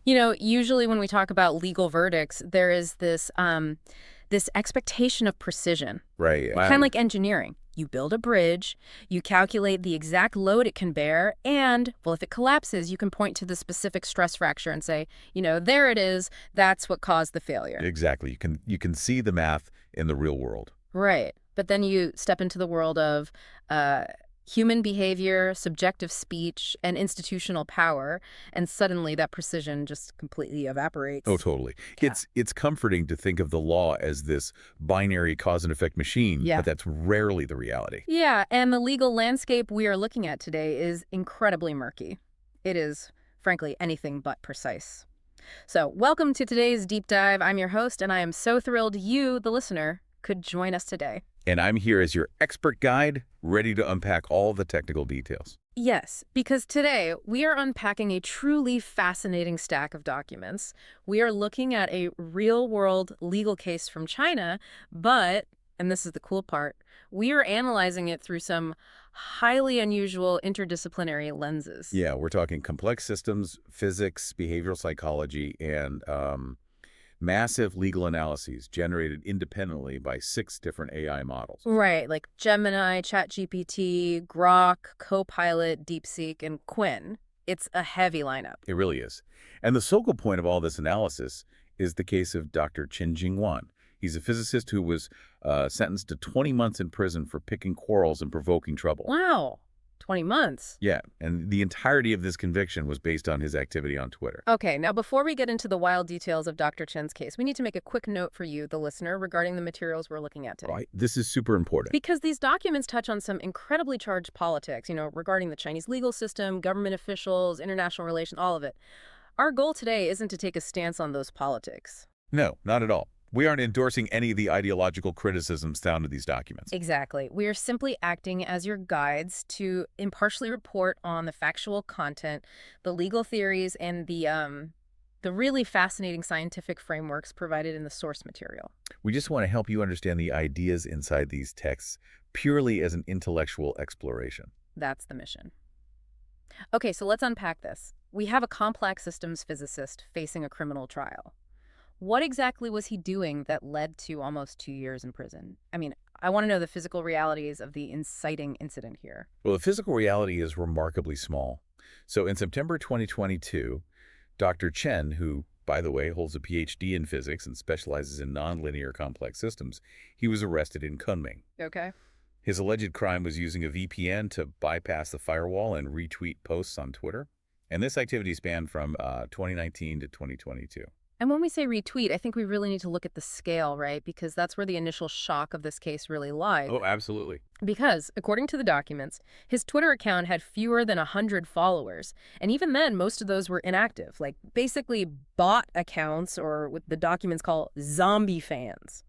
Usually when we talk about legal verdicts, there is this expectation of precision, Right. kind of like engineering. You build a bridge, you calculate the exact load it can bear, and, well, if it collapses, you can point to the specific stress fracture and say, there it is, that's what caused the failure. Exactly. You can see the math in the real world. Right. But then you step into the world of uh, human behavior, subjective speech, and institutional power, and suddenly that precision just completely Oh, evaporates. totally. Yeah. It's comforting to think of the law as this binary cause and effect machine, Yeah. but that's rarely the reality. Yeah, and the legal landscape we are looking at today is incredibly murky. It is, frankly, anything but precise. So, welcome to today's deep dive. I'm your host, and I am so thrilled you, the listener, could join us today. And I'm here as your expert guide, ready to unpack all the technical details. Yes, because today we are unpacking a truly fascinating stack of documents. We are looking at a real-world legal case from China, but, and this is the cool part, we are analyzing it through some highly unusual interdisciplinary lenses. Yeah, we're talking complex systems, physics, behavioral psychology, and massive legal analyses generated independently by 6 different AI models. Right, like Gemini, ChatGPT, Grok, Copilot, DeepSeek, and Quinn. It's a heavy lineup. It really is. And the focal point of all this analysis is the case of Dr. Chen Jingwan. He's a physicist who was sentenced to 20 months in prison for picking quarrels and provoking trouble. Wow, 20 months. Yeah, and the entirety of this conviction was based on his activity on Twitter. Okay, now before we get into the wild details of Dr. Chen's case, we need to make a quick note for you, the listener, regarding the materials we're looking at today. Right. This is super important. Because these documents touch on some incredibly charged politics, regarding the Chinese legal system, government officials, international relations, all of it. Our goal today isn't to take a stance on those politics. No, not at all. We aren't endorsing any of the ideological criticisms found in these documents. Exactly. We are simply acting as your guides to impartially report on the factual content, the legal theories, and the really fascinating scientific frameworks provided in the source material. We just want to help you understand the ideas inside these texts purely as an intellectual exploration. That's the mission. Okay, so let's unpack this. We have a complex systems physicist facing a criminal trial. What exactly was he doing that led to almost 2 years in prison? I want to know the physical realities of the inciting incident here. Well, the physical reality is remarkably small. So in September 2022, Dr. Chen, who, by the way, holds a PhD in physics and specializes in nonlinear complex systems, he was arrested in Kunming. Okay. His alleged crime was using a VPN to bypass the firewall and retweet posts on Twitter. And this activity spanned from 2019 to 2022. And when we say retweet, I think we really need to look at the scale, right? Because that's where the initial shock of this case really lies. Oh, absolutely. Because, according to the documents, his Twitter account had fewer than 100 followers. And even then, most of those were inactive, like basically bot accounts, or what the documents call zombie fans.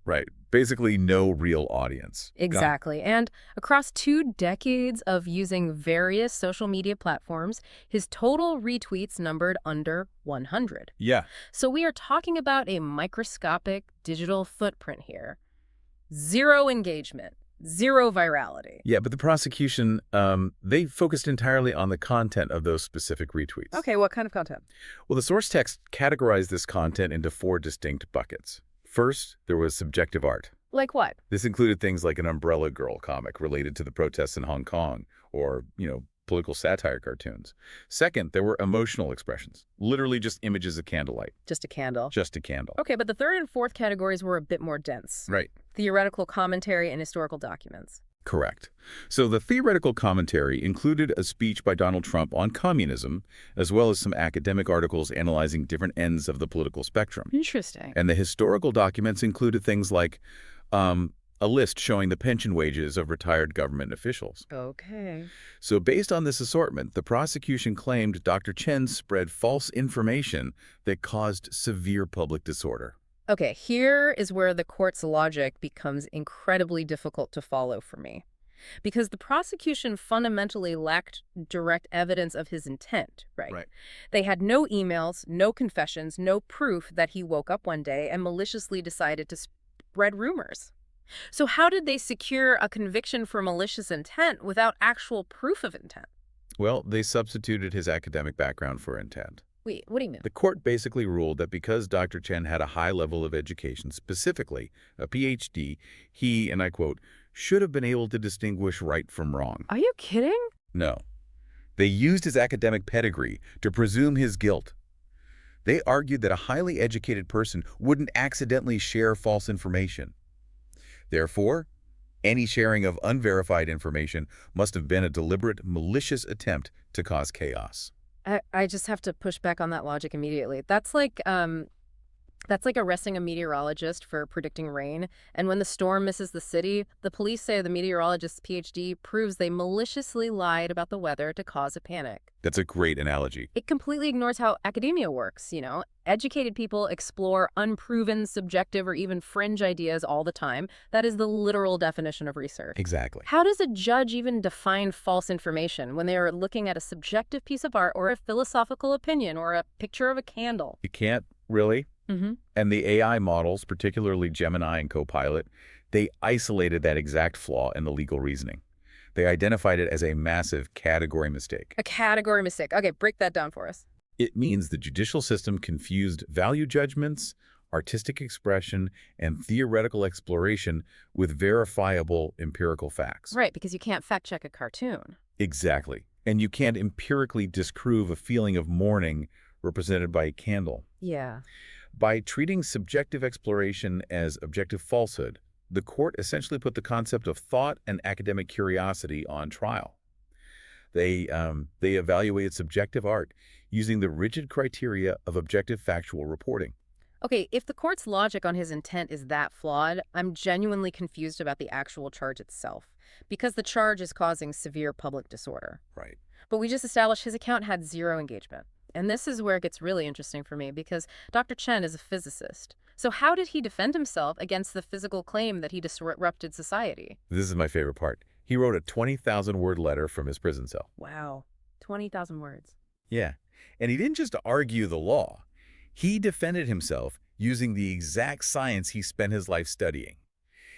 Right. Basically no real audience. Exactly. And across 2 decades of using various social media platforms, his total retweets numbered under 100. Yeah. So we are talking about a microscopic digital footprint here. 0 engagement, 0 virality. Yeah, but the prosecution, they focused entirely on the content of those specific retweets. Okay, what kind of content? Well, the source text categorized this content into 4 distinct buckets. First, there was subjective art. Like what? This included things like an Umbrella Girl comic related to the protests in Hong Kong, or, political satire cartoons. Second, there were emotional expressions, literally just images of candlelight. Just a candle. Just a candle. Okay, but the third and fourth categories were a bit more dense. Right. Theoretical commentary and historical documents. Correct. So the theoretical commentary included a speech by Donald Trump on communism, as well as some academic articles analyzing different ends of the political spectrum. Interesting. And the historical documents included things like a list showing the pension wages of retired government officials. Okay. So based on this assortment, the prosecution claimed Dr. Chen spread false information that caused severe public disorder. Okay, here is where the court's logic becomes incredibly difficult to follow for me. Because the prosecution fundamentally lacked direct evidence of his intent, right? Right. They had no emails, no confessions, no proof that he woke up one day and maliciously decided to spread rumors. So how did they secure a conviction for malicious intent without actual proof of intent? Well, they substituted his academic background for intent. Wait, what do you mean? The court basically ruled that because Dr. Chen had a high level of education, specifically a PhD, he, and I quote, should have been able to distinguish right from wrong. Are you kidding? No. They used his academic pedigree to presume his guilt. They argued that a highly educated person wouldn't accidentally share false information. Therefore, any sharing of unverified information must have been a deliberate, malicious attempt to cause chaos. I just have to push back on that logic immediately. That's like arresting a meteorologist for predicting rain, and when the storm misses the city, the police say the meteorologist's PhD proves they maliciously lied about the weather to cause a panic. That's a great analogy. It completely ignores how academia works, you know? Educated people explore unproven, subjective, or even fringe ideas all the time. That is the literal definition of research. Exactly. How does a judge even define false information when they are looking at a subjective piece of art or a philosophical opinion or a picture of a candle? You can't really. Mm-hmm. And the AI models, particularly Gemini and Copilot, they isolated that exact flaw in the legal reasoning. They identified it as a massive category mistake. A category mistake. Okay, break that down for us. It means the judicial system confused value judgments, artistic expression, and theoretical exploration with verifiable empirical facts. Right, because you can't fact check a cartoon. Exactly. And you can't empirically disprove a feeling of mourning represented by a candle. Yeah. By treating subjective exploration as objective falsehood, the court essentially put the concept of thought and academic curiosity on trial. They evaluated subjective art using the rigid criteria of objective factual reporting. Okay, if the court's logic on his intent is that flawed, I'm genuinely confused about the actual charge itself, because the charge is causing severe public disorder. Right. But we just established his account had zero engagement. And this is where it gets really interesting for me, because Dr. Chen is a physicist. So how did he defend himself against the physical claim that he disrupted society? This is my favorite part. He wrote a 20,000-word letter from his prison cell. Wow. 20,000 words. Yeah. And he didn't just argue the law. He defended himself using the exact science he spent his life studying.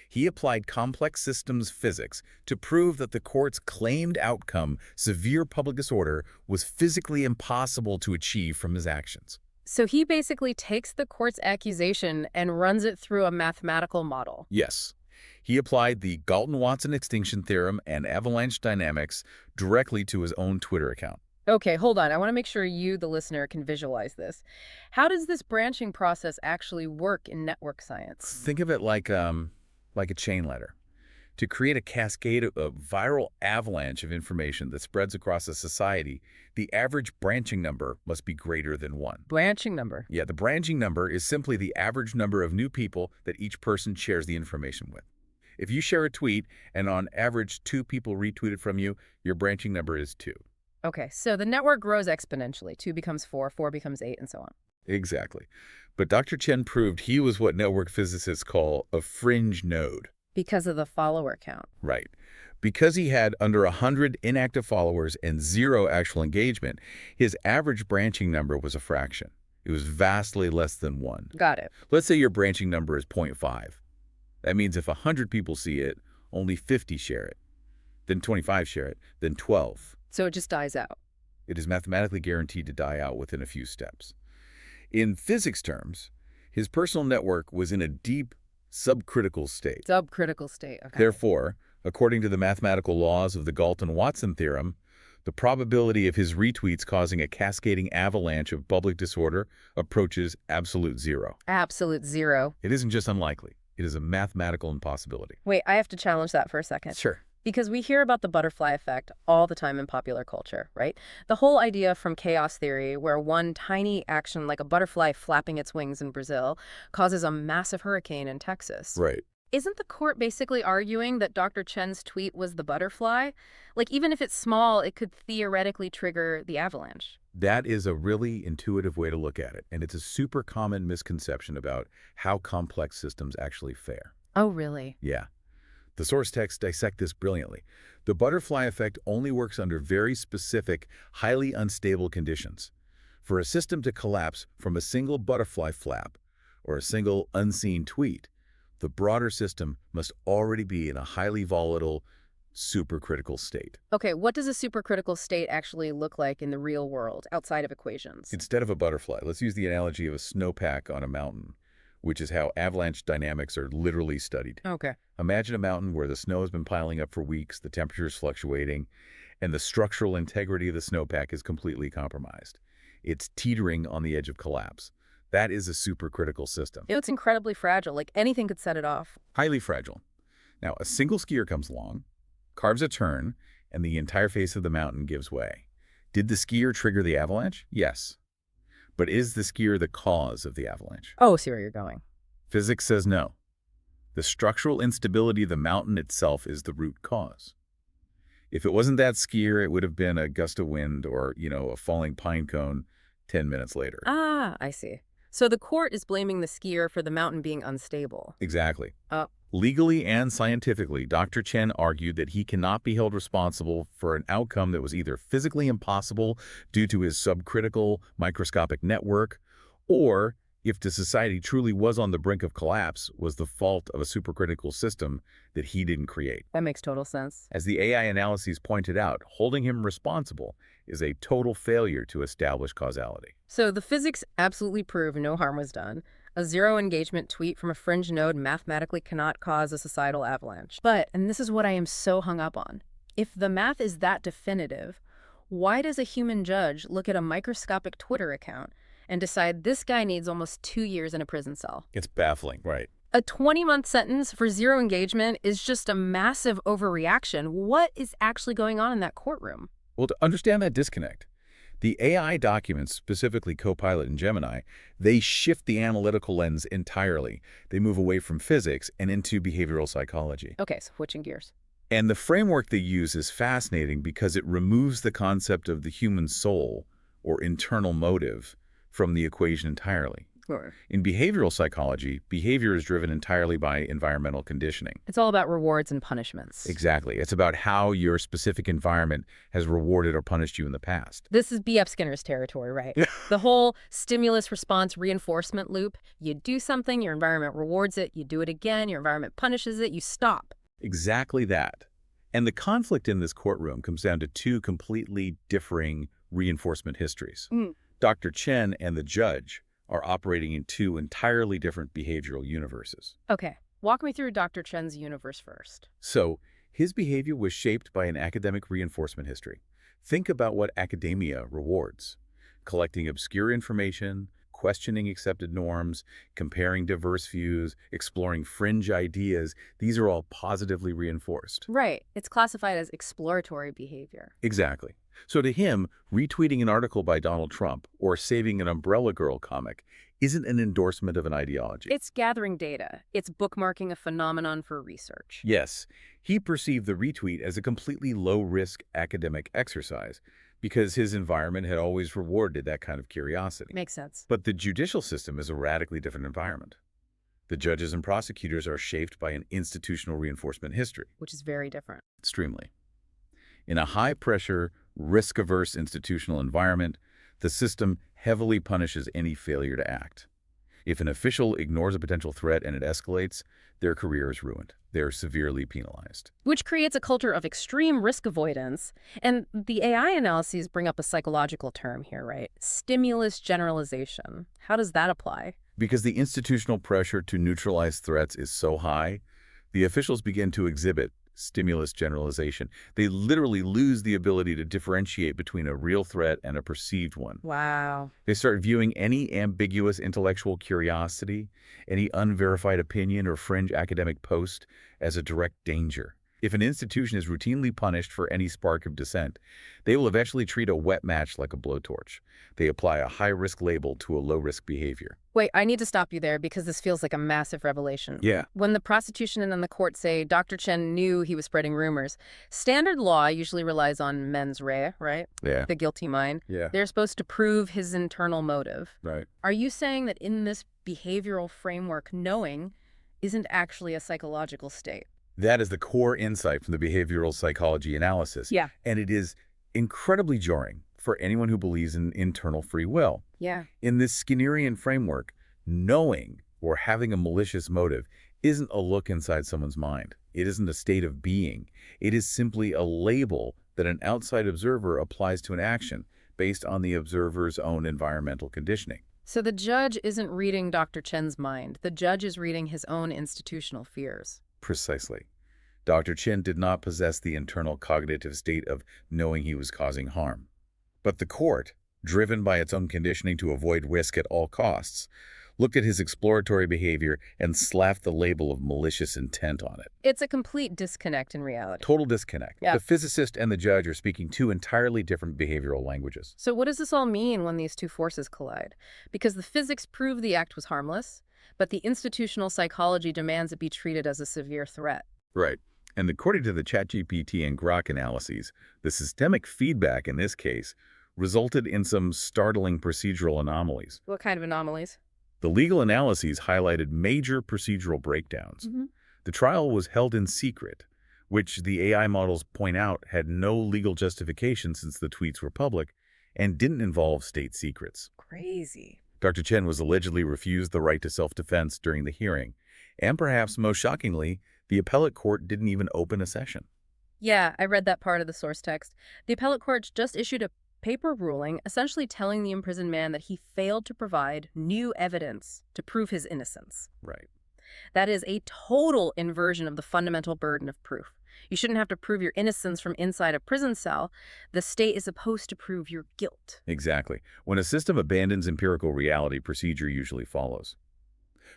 He applied complex systems physics to prove that the court's claimed outcome, severe public disorder, was physically impossible to achieve from his actions. So he basically takes the court's accusation and runs it through a mathematical model. Yes. He applied the Galton-Watson extinction theorem and avalanche dynamics directly to his own Twitter account. Okay, hold on. I want to make sure you, the listener, can visualize this. How does this branching process actually work in network science? Think of it like a chain letter. To create a cascade of a viral avalanche of information that spreads across a society, the average branching number must be greater than 1. Branching number. Yeah, the branching number is simply the average number of new people that each person shares the information with. If you share a tweet and on average 2 people retweet it from you, your branching number is 2. Okay, so the network grows exponentially. 2 becomes 4, 4 becomes 8, and so on. Exactly. But Dr. Chen proved he was what network physicists call a fringe node. Because of the follower count. Right. Because he had under 100 inactive followers and 0 actual engagement, his average branching number was a fraction. It was vastly less than 1. Got it. Let's say your branching number is 0.5. That means if 100 people see it, only 50 share it. Then 25 share it. Then 12. So it just dies out. It is mathematically guaranteed to die out within a few steps. In physics terms, his personal network was in a deep subcritical state. Subcritical state, okay. Therefore, according to the mathematical laws of the Galton-Watson theorem, the probability of his retweets causing a cascading avalanche of public disorder approaches absolute 0. Absolute 0. It isn't just unlikely. It is a mathematical impossibility. Wait, I have to challenge that for a second. Sure. Because we hear about the butterfly effect all the time in popular culture, right? The whole idea from chaos theory where one tiny action like a butterfly flapping its wings in Brazil causes a massive hurricane in Texas. Right. Isn't the court basically arguing that Dr. Chen's tweet was the butterfly? Like, even if it's small, it could theoretically trigger the avalanche. That is a really intuitive way to look at it, and it's a super common misconception about how complex systems actually fare. Oh, really? Yeah. The source texts dissect this brilliantly. The butterfly effect only works under very specific, highly unstable conditions. For a system to collapse from a single butterfly flap or a single unseen tweet, the broader system must already be in a highly volatile, supercritical state. Okay, what does a supercritical state actually look like in the real world, outside of equations? Instead of a butterfly, let's use the analogy of a snowpack on a mountain, which is how avalanche dynamics are literally studied. Okay. Imagine a mountain where the snow has been piling up for weeks, the temperature is fluctuating, and the structural integrity of the snowpack is completely compromised. It's teetering on the edge of collapse. That is a supercritical system. It's incredibly fragile, like anything could set it off. Highly fragile. Now, a single skier comes along, carves a turn, and the entire face of the mountain gives way. Did the skier trigger the avalanche? Yes. But is the skier the cause of the avalanche? Oh, see where you're going. Physics says no. The structural instability of the mountain itself is the root cause. If it wasn't that skier, it would have been a gust of wind or, a falling pine cone 10 minutes later. Ah, I see. So the court is blaming the skier for the mountain being unstable. Exactly. Oh. Legally and scientifically, Dr. Chen argued that he cannot be held responsible for an outcome that was either physically impossible due to his subcritical microscopic network, or, if the society truly was on the brink of collapse, was the fault of a supercritical system that he didn't create. That makes total sense. As the AI analyses pointed out, holding him responsible is a total failure to establish causality. So the physics absolutely prove no harm was done. A zero-engagement tweet from a fringe node mathematically cannot cause a societal avalanche. But, and this is what I am so hung up on, if the math is that definitive, why does a human judge look at a microscopic Twitter account and decide this guy needs almost 2 years in a prison cell? It's baffling, right? A 20-month sentence for zero engagement is just a massive overreaction. What is actually going on in that courtroom? Well, to understand that disconnect, the AI documents, specifically Copilot and Gemini, they shift the analytical lens entirely. They move away from physics and into behavioral psychology. Okay, so switching gears. And the framework they use is fascinating because it removes the concept of the human soul or internal motive from the equation entirely. Sure. In behavioral psychology, behavior is driven entirely by environmental conditioning. It's all about rewards and punishments. Exactly. It's about how your specific environment has rewarded or punished you in the past. This is B.F. Skinner's territory, right? The whole stimulus-response reinforcement loop. You do something, your environment rewards it. You do it again, your environment punishes it. You stop. Exactly that. And the conflict in this courtroom comes down to two completely differing reinforcement histories. Dr. Chen and the judge are operating in two entirely different behavioral universes. Okay, walk me through Dr. Chen's universe first. So, his behavior was shaped by an academic reinforcement history. Think about what academia rewards: collecting obscure information, questioning accepted norms, comparing diverse views, exploring fringe ideas. These are all positively reinforced. Right. It's classified as exploratory behavior. Exactly. So to him, retweeting an article by Donald Trump or saving an Umbrella Girl comic isn't an endorsement of an ideology. It's gathering data. It's bookmarking a phenomenon for research. Yes, he perceived the retweet as a completely low-risk academic exercise because his environment had always rewarded that kind of curiosity. Makes sense. But the judicial system is a radically different environment. The judges and prosecutors are shaped by an institutional reinforcement history. Which is very different. Extremely. In a high-pressure, risk-averse institutional environment, the system heavily punishes any failure to act. If an official ignores a potential threat and it escalates, their career is ruined. They're severely penalized. Which creates a culture of extreme risk avoidance. And the AI analyses bring up a psychological term here, right? Stimulus generalization. How does that apply? Because the institutional pressure to neutralize threats is so high, the officials begin to exhibit stimulus generalization. They literally lose the ability to differentiate between a real threat and a perceived one. Wow. They start viewing any ambiguous intellectual curiosity, any unverified opinion or fringe academic post as a direct danger. If an institution is routinely punished for any spark of dissent, they will eventually treat a wet match like a blowtorch. They apply a high-risk label to a low-risk behavior. Wait, I need to stop you there because this feels like a massive revelation. Yeah. When the prosecution and then the court say Dr. Chen knew he was spreading rumors, standard law usually relies on mens rea, right? Yeah. The guilty mind. Yeah. They're supposed to prove his internal motive. Right. Are you saying that in this behavioral framework, knowing isn't actually a psychological state? That is the core insight from the behavioral psychology analysis. Yeah. And it is incredibly jarring for anyone who believes in internal free will. Yeah. In this Skinnerian framework, knowing or having a malicious motive isn't a look inside someone's mind. It isn't a state of being. It is simply a label that an outside observer applies to an action based on the observer's own environmental conditioning. So the judge isn't reading Dr. Chen's mind. The judge is reading his own institutional fears. Precisely. Dr. Chen did not possess the internal cognitive state of knowing he was causing harm. But the court, driven by its own conditioning to avoid risk at all costs, looked at his exploratory behavior and slapped the label of malicious intent on it. It's a complete disconnect in reality. Total disconnect. Yeah. The physicist and the judge are speaking two entirely different behavioral languages. So what does this all mean when these two forces collide? Because the physics prove the act was harmless, but the institutional psychology demands it be treated as a severe threat. Right. And according to the ChatGPT and Grok analyses, the systemic feedback in this case resulted in some startling procedural anomalies. What kind of anomalies? The legal analyses highlighted major procedural breakdowns. The trial was held in secret, which the AI models point out had no legal justification since the tweets were public and didn't involve state secrets. Crazy. Dr. Chen was allegedly refused the right to self-defense during the hearing, and perhaps most shockingly, the appellate court didn't even open a session. Yeah, I read that part of the source text. The appellate court just issued a paper ruling essentially telling the imprisoned man that he failed to provide new evidence to prove his innocence. Right. That is a total inversion of the fundamental burden of proof. You shouldn't have to prove your innocence from inside a prison cell. The state is supposed to prove your guilt. Exactly. When a system abandons empirical reality, procedure usually follows.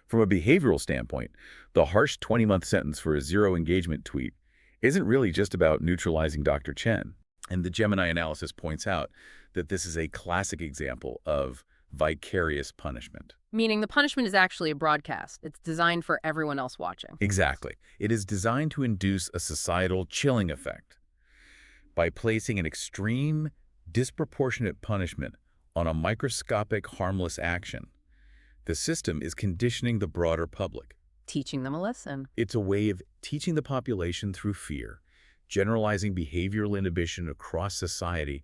From a behavioral standpoint, the harsh 20-month sentence for a zero-engagement tweet isn't really just about neutralizing Dr. Chen. And the Gemini analysis points out that this is a classic example of vicarious punishment. Meaning the punishment is actually a broadcast. It's designed for everyone else watching. Exactly. It is designed to induce a societal chilling effect by placing an extreme, disproportionate punishment on a microscopic, harmless action. The system is conditioning the broader public. Teaching them a lesson. It's a way of teaching the population through fear, generalizing behavioral inhibition across society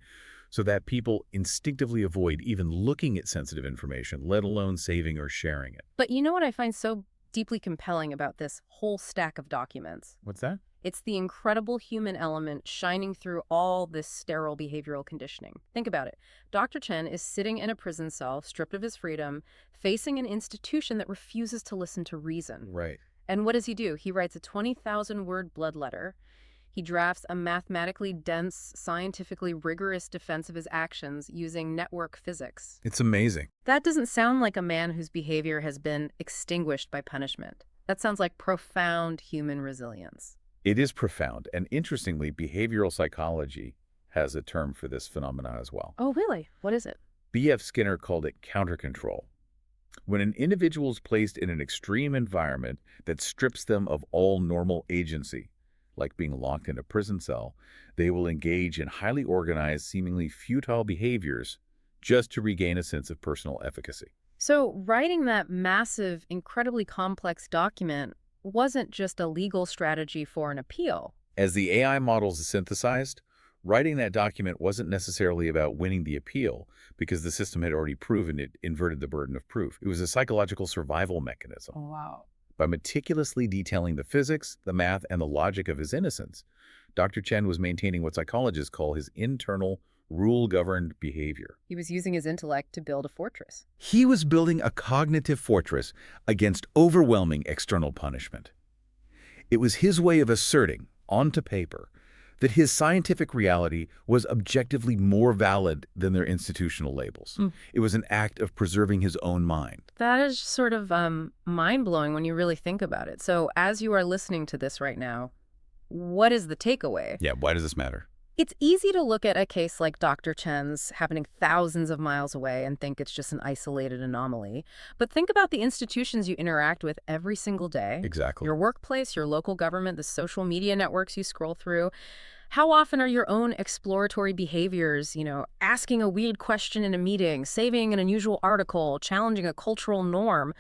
so that people instinctively avoid even looking at sensitive information, let alone saving or sharing it. But you know what I find so deeply compelling about this whole stack of documents? What's that? It's the incredible human element shining through all this sterile behavioral conditioning. Think about it. Dr. Chen is sitting in a prison cell, stripped of his freedom, facing an institution that refuses to listen to reason. Right. And what does he do? He writes a 20,000-word blood letter. He drafts a mathematically dense, scientifically rigorous defense of his actions using network physics. It's amazing. That doesn't sound like a man whose behavior has been extinguished by punishment. That sounds like profound human resilience. It is profound, and interestingly, behavioral psychology has a term for this phenomena as well. Oh, really? What is it? B.F. Skinner called it counter-control. When an individual is placed in an extreme environment that strips them of all normal agency, like being locked in a prison cell, they will engage in highly organized, seemingly futile behaviors just to regain a sense of personal efficacy. So writing that massive, incredibly complex document wasn't just a legal strategy for an appeal. As the AI models synthesized, writing that document wasn't necessarily about winning the appeal because the system had already proven it inverted the burden of proof. It was a psychological survival mechanism. Oh, wow. By meticulously detailing the physics, the math, and the logic of his innocence, Dr. Chen was maintaining what psychologists call his internal, rule-governed behavior. He was using his intellect to build a fortress. He was building a cognitive fortress against overwhelming external punishment. It was his way of asserting, onto paper, that his scientific reality was objectively more valid than their institutional labels. It was an act of preserving his own mind. That is sort of mind-blowing when you really think about it. So as you are listening to this right now, what is the takeaway? Yeah, why does this matter? It's easy to look at a case like Dr. Chen's happening thousands of miles away and think it's just an isolated anomaly. But think about the institutions you interact with every single day. Exactly. Your workplace, your local government, the social media networks you scroll through. How often are your own exploratory behaviors, asking a weird question in a meeting, saving an unusual article, challenging a cultural norm,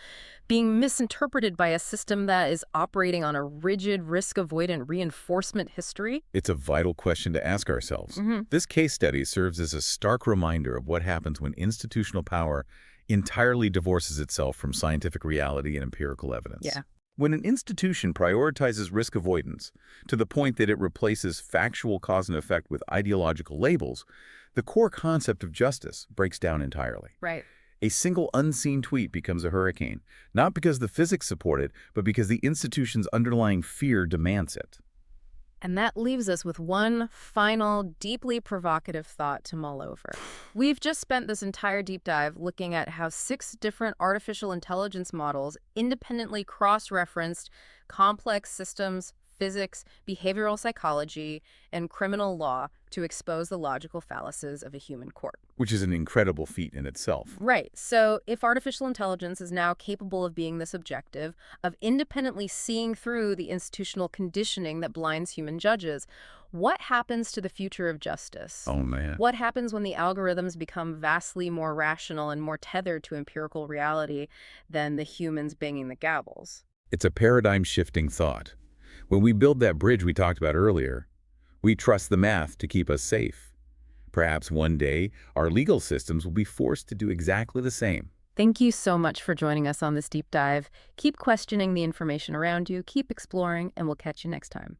being misinterpreted by a system that is operating on a rigid, risk-avoidant reinforcement history? It's a vital question to ask ourselves. This case study serves as a stark reminder of what happens when institutional power entirely divorces itself from scientific reality and empirical evidence. Yeah. When an institution prioritizes risk avoidance to the point that it replaces factual cause and effect with ideological labels, the core concept of justice breaks down entirely. Right. A single unseen tweet becomes a hurricane, not because the physics support it, but because the institution's underlying fear demands it. And that leaves us with one final, deeply provocative thought to mull over. We've just spent this entire deep dive looking at how 6 different artificial intelligence models independently cross-referenced complex systems, physics, behavioral psychology, and criminal law to expose the logical fallacies of a human court. Which is an incredible feat in itself. Right. So if artificial intelligence is now capable of being this objective, of independently seeing through the institutional conditioning that blinds human judges, what happens to the future of justice? Oh, man. What happens when the algorithms become vastly more rational and more tethered to empirical reality than the humans banging the gavels? It's a paradigm-shifting thought. When we build that bridge we talked about earlier, we trust the math to keep us safe. Perhaps one day, our legal systems will be forced to do exactly the same. Thank you so much for joining us on this deep dive. Keep questioning the information around you, keep exploring, and we'll catch you next time.